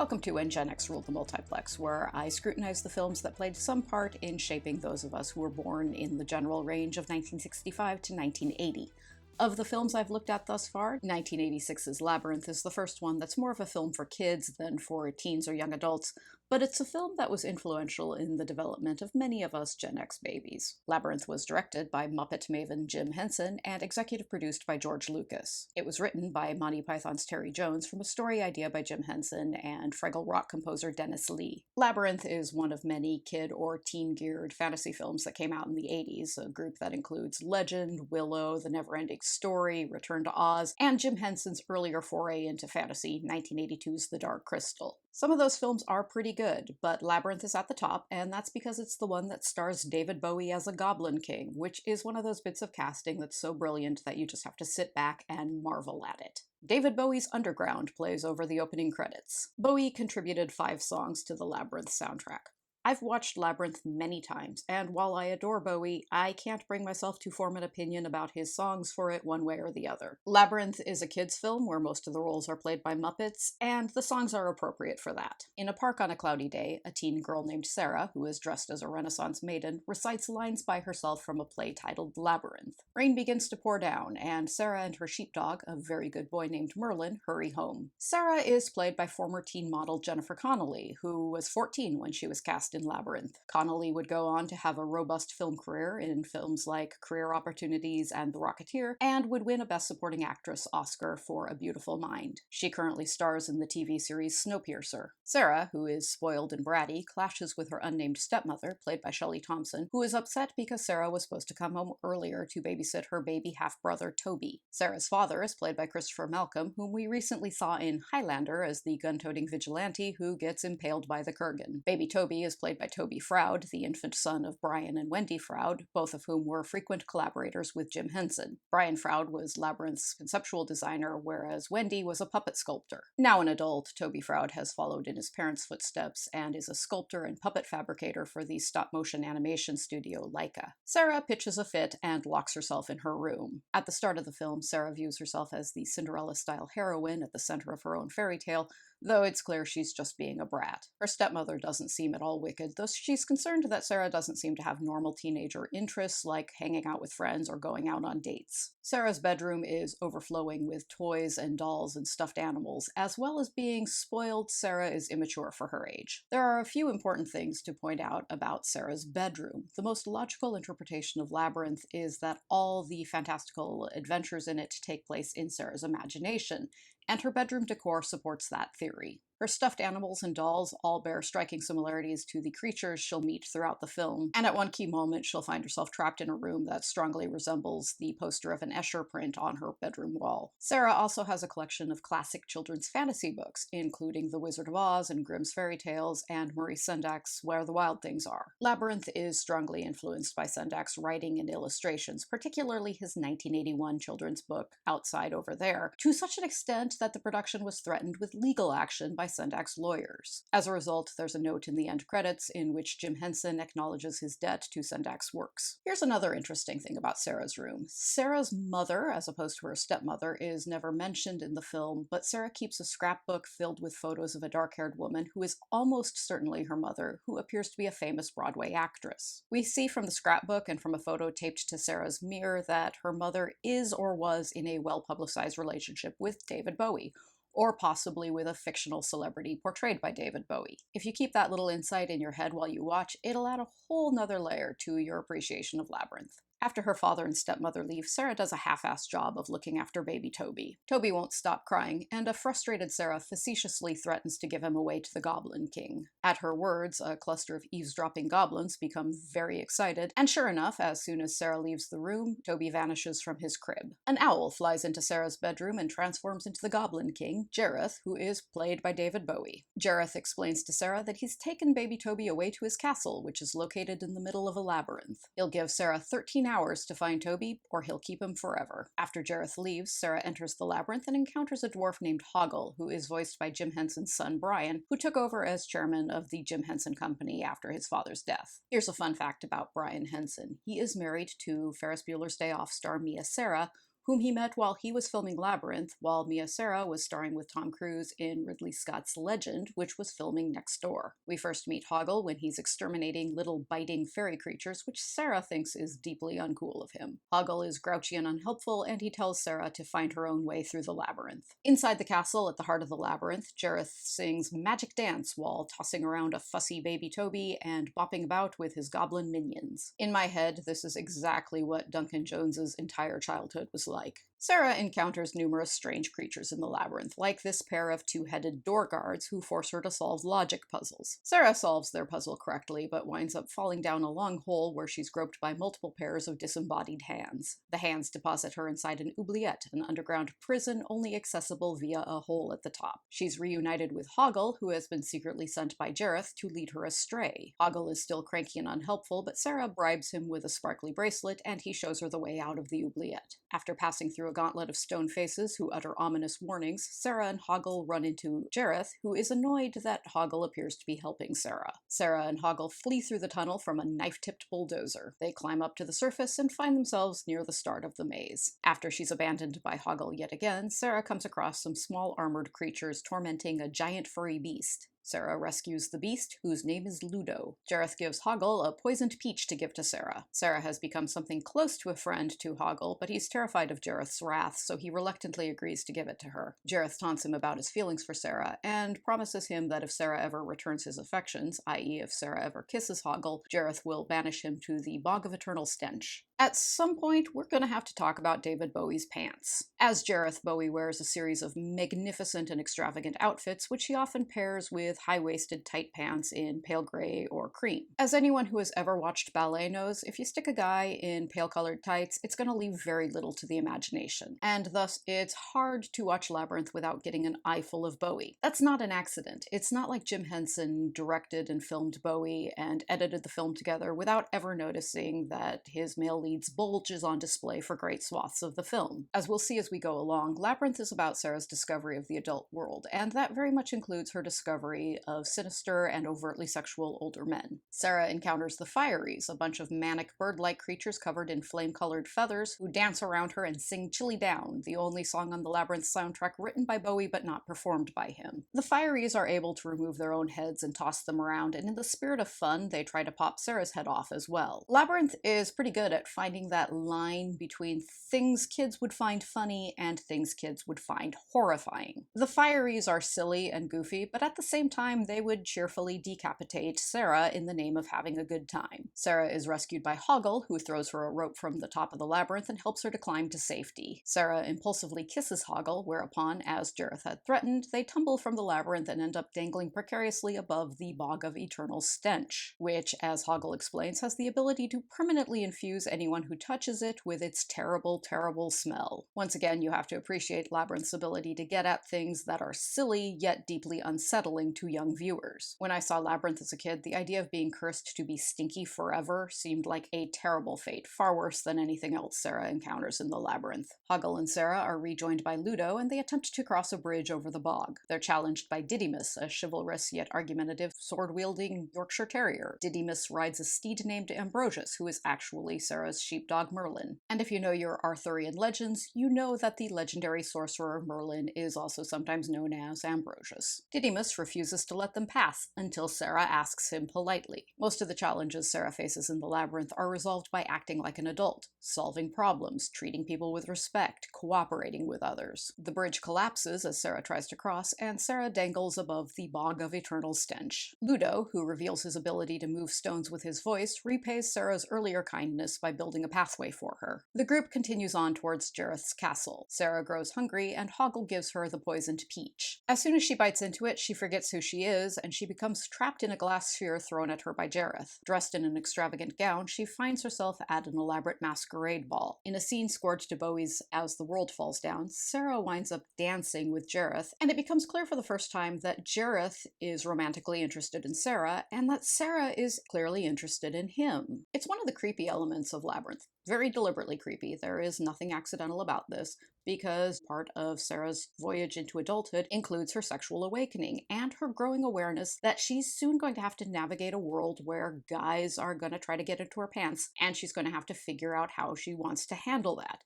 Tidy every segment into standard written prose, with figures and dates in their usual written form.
Welcome to When Gen X Ruled the Multiplex, where I scrutinize the films that played some part in shaping those of us who were born in the general range of 1965 to 1980. Of the films I've looked at thus far, 1986's Labyrinth is the first one that's more of a film for kids than for teens or young adults, but it's a film that was influential in the development of many of us Gen X babies. Labyrinth was directed by Muppet maven Jim Henson and executive produced by George Lucas. It was written by Monty Python's Terry Jones from a story idea by Jim Henson and Fraggle Rock composer Dennis Lee. Labyrinth is one of many kid or teen-geared fantasy films that came out in the 80s, a group that includes Legend, Willow, The Neverending Story, Return to Oz, and Jim Henson's earlier foray into fantasy, 1982's The Dark Crystal. Some of those films are pretty good, but Labyrinth is at the top, and that's because it's the one that stars David Bowie as a Goblin King, which is one of those bits of casting that's so brilliant that you just have to sit back and marvel at it. David Bowie's Underground plays over the opening credits. Bowie contributed 5 songs to the Labyrinth soundtrack. I've watched Labyrinth many times, and while I adore Bowie, I can't bring myself to form an opinion about his songs for it one way or the other. Labyrinth is a kids' film where most of the roles are played by Muppets, and the songs are appropriate for that. In a park on a cloudy day, a teen girl named Sarah, who is dressed as a Renaissance maiden, recites lines by herself from a play titled Labyrinth. Rain begins to pour down, and Sarah and her sheepdog, a very good boy named Merlin, hurry home. Sarah is played by former teen model Jennifer Connelly, who was 14 when she was cast in Labyrinth. Connelly would go on to have a robust film career in films like Career Opportunities and The Rocketeer, and would win a Best Supporting Actress Oscar for A Beautiful Mind. She currently stars in the TV series Snowpiercer. Sarah, who is spoiled and bratty, clashes with her unnamed stepmother, played by Shelley Thompson, who is upset because Sarah was supposed to come home earlier to babysit her baby half-brother Toby. Sarah's father is played by Christopher Malcolm, whom we recently saw in Highlander as the gun-toting vigilante who gets impaled by the Kurgan. Baby Toby is played by Toby Froud, the infant son of Brian and Wendy Froud, both of whom were frequent collaborators with Jim Henson. Brian Froud was Labyrinth's conceptual designer, whereas Wendy was a puppet sculptor. Now an adult, Toby Froud has followed in his parents' footsteps and is a sculptor and puppet fabricator for the stop-motion animation studio Laika. Sarah pitches a fit and locks herself in her room. At the start of the film, Sarah views herself as the Cinderella-style heroine at the center of her own fairy tale, though it's clear she's just being a brat. Her stepmother doesn't seem at all wicked, though she's concerned that Sarah doesn't seem to have normal teenager interests like hanging out with friends or going out on dates. Sarah's bedroom is overflowing with toys and dolls and stuffed animals. As well as being spoiled, Sarah is immature for her age. There are a few important things to point out about Sarah's bedroom. The most logical interpretation of Labyrinth is that all the fantastical adventures in it take place in Sarah's imagination, and her bedroom decor supports that theory. Her stuffed animals and dolls all bear striking similarities to the creatures she'll meet throughout the film, and at one key moment she'll find herself trapped in a room that strongly resembles the poster of an Escher print on her bedroom wall. Sarah also has a collection of classic children's fantasy books, including The Wizard of Oz and Grimm's Fairy Tales, and Maurice Sendak's Where the Wild Things Are. Labyrinth is strongly influenced by Sendak's writing and illustrations, particularly his 1981 children's book, Outside Over There, to such an extent that the production was threatened with legal action by Sendak's lawyers. As a result, there's a note in the end credits in which Jim Henson acknowledges his debt to Sendak's works. Here's another interesting thing about Sarah's room. Sarah's mother, as opposed to her stepmother, is never mentioned in the film, but Sarah keeps a scrapbook filled with photos of a dark-haired woman who is almost certainly her mother, who appears to be a famous Broadway actress. We see from the scrapbook and from a photo taped to Sarah's mirror that her mother is or was in a well-publicized relationship with David Bowie, or possibly with a fictional celebrity portrayed by David Bowie. If you keep that little insight in your head while you watch, it'll add a whole nother layer to your appreciation of Labyrinth. After her father and stepmother leave, Sarah does a half-assed job of looking after baby Toby. Toby won't stop crying, and a frustrated Sarah facetiously threatens to give him away to the Goblin King. At her words, a cluster of eavesdropping goblins become very excited, and sure enough, as soon as Sarah leaves the room, Toby vanishes from his crib. An owl flies into Sarah's bedroom and transforms into the Goblin King, Jareth, who is played by David Bowie. Jareth explains to Sarah that he's taken baby Toby away to his castle, which is located in the middle of a labyrinth. He'll give Sarah 13 hours to find Toby, or he'll keep him forever. After Jareth leaves, Sarah enters the labyrinth and encounters a dwarf named Hoggle, who is voiced by Jim Henson's son Brian, who took over as chairman of the Jim Henson Company after his father's death. Here's a fun fact about Brian Henson. He is married to Ferris Bueller's Day Off star Mia Sara, whom he met while he was filming Labyrinth, while Mia Sara was starring with Tom Cruise in Ridley Scott's Legend, which was filming next door. We first meet Hoggle when he's exterminating little biting fairy creatures, which Sara thinks is deeply uncool of him. Hoggle is grouchy and unhelpful, and he tells Sara to find her own way through the labyrinth. Inside the castle, at the heart of the labyrinth, Jareth sings Magic Dance while tossing around a fussy baby Toby and bopping about with his goblin minions. In my head, this is exactly what Duncan Jones's entire childhood was like. Sara encounters numerous strange creatures in the labyrinth, like this pair of two-headed door guards who force her to solve logic puzzles. Sara solves their puzzle correctly, but winds up falling down a long hole where she's groped by multiple pairs of disembodied hands. The hands deposit her inside an oubliette, an underground prison only accessible via a hole at the top. She's reunited with Hoggle, who has been secretly sent by Jareth to lead her astray. Hoggle is still cranky and unhelpful, but Sara bribes him with a sparkly bracelet, and he shows her the way out of the oubliette. After passing through a gauntlet of stone faces who utter ominous warnings, Sara and Hoggle run into Jareth, who is annoyed that Hoggle appears to be helping Sara. Sara and Hoggle flee through the tunnel from a knife-tipped bulldozer. They climb up to the surface and find themselves near the start of the maze. After she's abandoned by Hoggle yet again, Sara comes across some small armored creatures tormenting a giant furry beast. Sara rescues the beast, whose name is Ludo. Jareth gives Hoggle a poisoned peach to give to Sara. Sara has become something close to a friend to Hoggle, but he's terrified of Jareth's wrath, so he reluctantly agrees to give it to her. Jareth taunts him about his feelings for Sara, and promises him that if Sara ever returns his affections, i.e. if Sara ever kisses Hoggle, Jareth will banish him to the Bog of Eternal Stench. At some point, we're going to have to talk about David Bowie's pants. As Jareth, Bowie wears a series of magnificent and extravagant outfits, which he often pairs with high-waisted tight pants in pale gray or cream. As anyone who has ever watched ballet knows, if you stick a guy in pale-colored tights, it's going to leave very little to the imagination, and thus it's hard to watch Labyrinth without getting an eye full of Bowie. That's not an accident. It's not like Jim Henson directed and filmed Bowie and edited the film together without ever noticing that his male lead's bulge is on display for great swaths of the film. As we'll see as we go along, Labyrinth is about Sara's discovery of the adult world, and that very much includes her discovery of sinister and overtly sexual older men. Sara encounters the Fireys, a bunch of manic bird-like creatures covered in flame-colored feathers who dance around her and sing Chilly Down, the only song on the Labyrinth soundtrack written by Bowie but not performed by him. The Fireys are able to remove their own heads and toss them around, and in the spirit of fun, they try to pop Sara's head off as well. Labyrinth is pretty good at finding that line between things kids would find funny and things kids would find horrifying. The Fireys are silly and goofy, but at the same time, they would cheerfully decapitate Sara in the name of having a good time. Sara is rescued by Hoggle, who throws her a rope from the top of the labyrinth and helps her to climb to safety. Sara impulsively kisses Hoggle, whereupon, as Jareth had threatened, they tumble from the labyrinth and end up dangling precariously above the Bog of Eternal Stench, which, as Hoggle explains, has the ability to permanently infuse anyone who touches it with its terrible, terrible smell. Once again, you have to appreciate Labyrinth's ability to get at things that are silly yet deeply unsettling to young viewers. When I saw Labyrinth as a kid, the idea of being cursed to be stinky forever seemed like a terrible fate, far worse than anything else Sara encounters in the Labyrinth. Hoggle and Sara are rejoined by Ludo, and they attempt to cross a bridge over the bog. They're challenged by Didymus, a chivalrous yet argumentative sword-wielding Yorkshire Terrier. Didymus rides a steed named Ambrosius, who is actually Sara's sheepdog Merlin. And if you know your Arthurian legends, you know that the legendary sorcerer Merlin is also sometimes known as Ambrosius. Didymus refuses to let them pass until Sara asks him politely. Most of the challenges Sara faces in the labyrinth are resolved by acting like an adult, solving problems, treating people with respect, cooperating with others. The bridge collapses as Sara tries to cross, and Sara dangles above the Bog of Eternal Stench. Ludo, who reveals his ability to move stones with his voice, repays Sara's earlier kindness by building a pathway for her. The group continues on towards Jareth's castle. Sara grows hungry, and Hoggle gives her the poisoned peach. As soon as she bites into it, she forgets who she is, and she becomes trapped in a glass sphere thrown at her by Jareth. Dressed in an extravagant gown, she finds herself at an elaborate masquerade ball. In a scene scored to Bowie's As the World Falls Down, Sara winds up dancing with Jareth, and it becomes clear for the first time that Jareth is romantically interested in Sara, and that Sara is clearly interested in him. It's one of the creepy elements of Labyrinth. Very deliberately creepy. There is nothing accidental about this, because part of Sara's voyage into adulthood includes her sexual awakening and her growing awareness that she's soon going to have to navigate a world where guys are going to try to get into her pants, and she's going to have to figure out how she wants to handle that.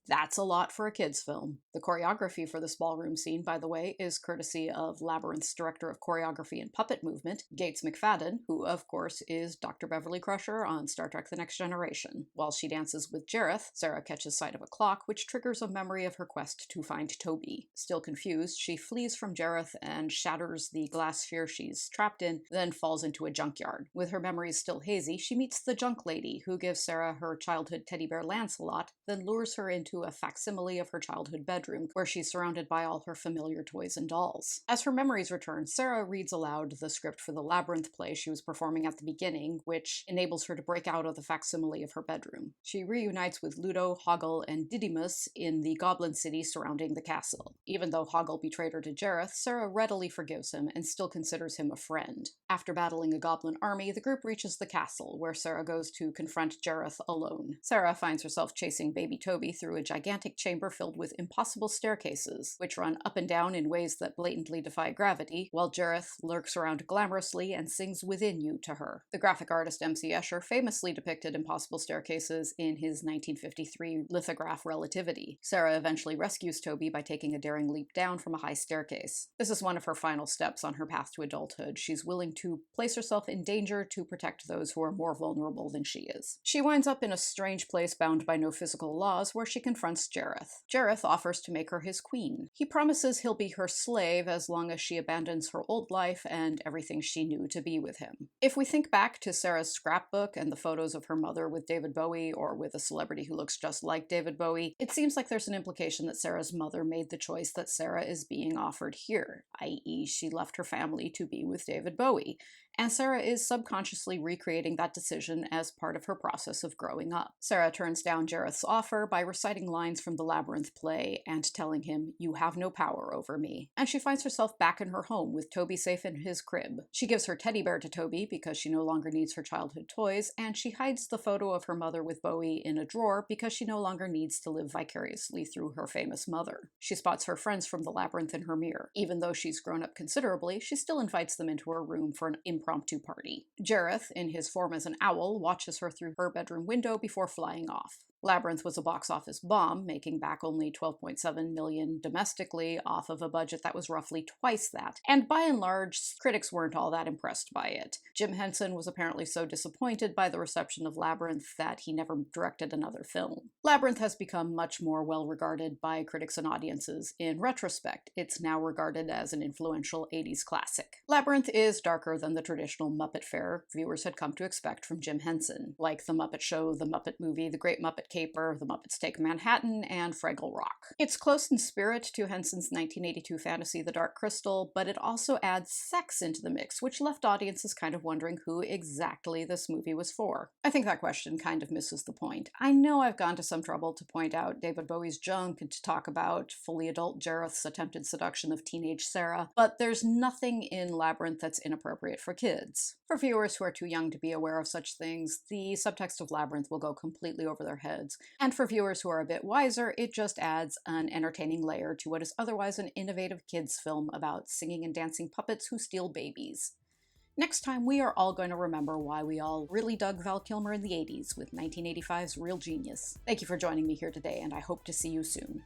That's a lot for a kids' film. The choreography for this ballroom scene, by the way, is courtesy of Labyrinth's director of choreography and puppet movement, Gates McFadden, who, of course, is Dr. Beverly Crusher on Star Trek The Next Generation. While she dances with Jareth, Sarah catches sight of a clock, which triggers a memory of her quest to find Toby. Still confused, she flees from Jareth and shatters the glass sphere she's trapped in, then falls into a junkyard. With her memories still hazy, she meets the junk lady, who gives Sarah her childhood teddy bear Lancelot, then lures her into a facsimile of her childhood bedroom, where she's surrounded by all her familiar toys and dolls. As her memories return, Sarah reads aloud the script for the Labyrinth play she was performing at the beginning, which enables her to break out of the facsimile of her bedroom. She reunites with Ludo, Hoggle, and Didymus in the Goblin City surrounding the castle. Even though Hoggle betrayed her to Jareth, Sarah readily forgives him and still considers him a friend. After battling a goblin army, the group reaches the castle, where Sarah goes to confront Jareth alone. Sarah finds herself chasing baby Toby through a gigantic chamber filled with impossible staircases, which run up and down in ways that blatantly defy gravity, while Jareth lurks around glamorously and sings "Within You" to her. The graphic artist M.C. Escher famously depicted impossible staircases in his 1953 lithograph Relativity. Sarah eventually rescues Toby by taking a daring leap down from a high staircase. This is one of her final steps on her path to adulthood. She's willing to place herself in danger to protect those who are more vulnerable than she is. She winds up in a strange place bound by no physical laws, where she confronts Jareth. Jareth offers to make her his queen. He promises he'll be her slave as long as she abandons her old life and everything she knew to be with him. If we think back to Sarah's scrapbook and the photos of her mother with David Bowie or with a celebrity who looks just like David Bowie, it seems like there's an implication that Sarah's mother made the choice that Sarah is being offered here, i.e., she left her family to be with David Bowie. And Sarah is subconsciously recreating that decision as part of her process of growing up. Sarah turns down Jareth's offer by reciting lines from the Labyrinth play and telling him, "You have no power over me." And she finds herself back in her home with Toby safe in his crib. She gives her teddy bear to Toby because she no longer needs her childhood toys, and she hides the photo of her mother with Bowie in a drawer because she no longer needs to live vicariously through her famous mother. She spots her friends from the Labyrinth in her mirror. Even though she's grown up considerably, she still invites them into her room for an impromptu party. Jareth, in his form as an owl, watches her through her bedroom window before flying off. Labyrinth was a box office bomb, making back only $12.7 million domestically off of a budget that was roughly twice that, and by and large, critics weren't all that impressed by it. Jim Henson was apparently so disappointed by the reception of Labyrinth that he never directed another film. Labyrinth has become much more well-regarded by critics and audiences. In retrospect, it's now regarded as an influential 80s classic. Labyrinth is darker than the traditional Muppet fare viewers had come to expect from Jim Henson, like The Muppet Show, The Muppet Movie, The Great Muppet Caper, The Muppets Take Manhattan, and Fraggle Rock. It's close in spirit to Henson's 1982 fantasy The Dark Crystal, but it also adds sex into the mix, which left audiences kind of wondering who exactly this movie was for. I think that question kind of misses the point. I know I've gone to some trouble to point out David Bowie's junk and to talk about fully adult Jareth's attempted seduction of teenage Sarah, but there's nothing in Labyrinth that's inappropriate for kids. For viewers who are too young to be aware of such things, the subtext of Labyrinth will go completely over their heads. And for viewers who are a bit wiser, it just adds an entertaining layer to what is otherwise an innovative kids' film about singing and dancing puppets who steal babies. Next time, we are all going to remember why we all really dug Val Kilmer in the 80s with 1985's Real Genius. Thank you for joining me here today, and I hope to see you soon.